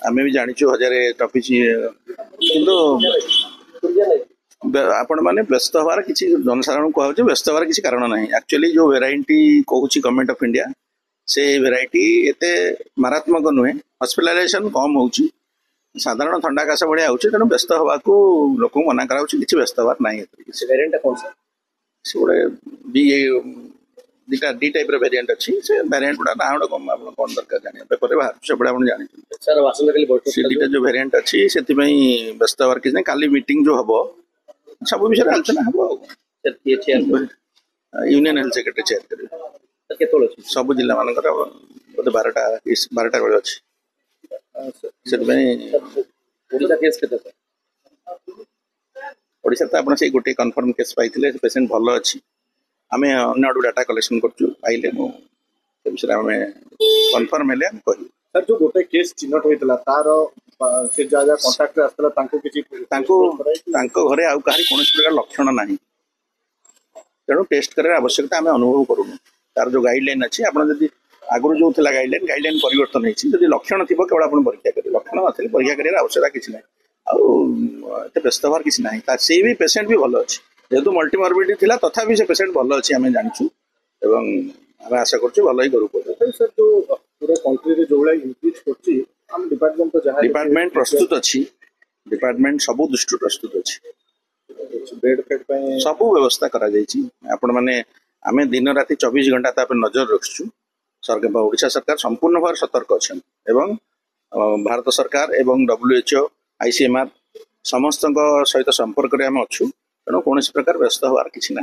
आमे भी जानिछु हजारे टपिछि किंतु आपण माने व्यस्त हबार किसी जनसाधारण कहूँ व्यस्त हबार किसी कारण ना एक्चुअली जो वेराइटी कहूँ गवर्नमेंट ऑफ इंडिया से वेराइटी एते मारात्मक नुहे हॉस्पिटलाइजेशन कम हो साधारण थंडा काश भाया हो तेणु व्यस्त हवा को लोक मना करा किसी व्यस्त हबार ना वेरिएंट कौन सा से गोटे दुटा डी टाइप वेरिएंट अच्छी से वेरिएंट गुड़ा ना गुड़ा कम आप कौन दरकार जाने पेपर में बाहर से आप जानी सर आसंता से दुटा जो वेरिएंट अच्छी से व्यस्त हबार किसी काली मीटिंग जो हम सब विषय आलोचना हम यूनियन हेल्थ सेक्रेटरी चेयर कर सब जिला मान बोधे 12टा बेले अच्छी ओडिशा तो आप गोटे कन्फर्म केस पाई पेसेंट भल अच्छी आम अन्य आड़ू डाटा कलेक्शन करइले विषय आम कन्फर्म हेले कह सर जो गोटे केस चिन्हट होता तार से जहाँ कंटाक्ट आसला घरे आउ कहार कौन प्रकार लक्षण ना तेणु टेस्ट कर आवश्यकता आम अनुभव करूँ तार जो गाइडलाइन अच्छी आपड़ी आगुरी जो थी गाइडलाइन परिवर्तन होती लक्षण थी केवल आप परीक्षा करेंगे लक्षण ना परीक्षा कर आवश्यकता किसी ना आते व्यस्त हबार किसी ना से भी पेसेंट भी भल अच्छी जेहेतु मल्टीमॉर्बिडिटी थिला तथापि से पेसेंट भल अच्छी आम जाचु एवं आम आशा करूँ भल ही करूँ सर जो पूरा कंट्री जो भाई इनक्रीज कर डिपार्टमेंट तो जहाँ डिपार्टमेंट प्रस्तुत अच्छी डिपार्टमेंट सब दृष्टि प्रस्तुत अच्छी बेड फेड सब व्यवस्था करा आपण मैंने आम दिन राति 24 घंटा ताप नजर रखु सरकार ओडिशा सरकार संपूर्ण भाव सतर्क अच्छा एवं भारत सरकार एवं WHO ICMR समस्त सहित संपर्क में आम अच्छू तेणु कौन प्रकार व्यस्त हबार किसी ना।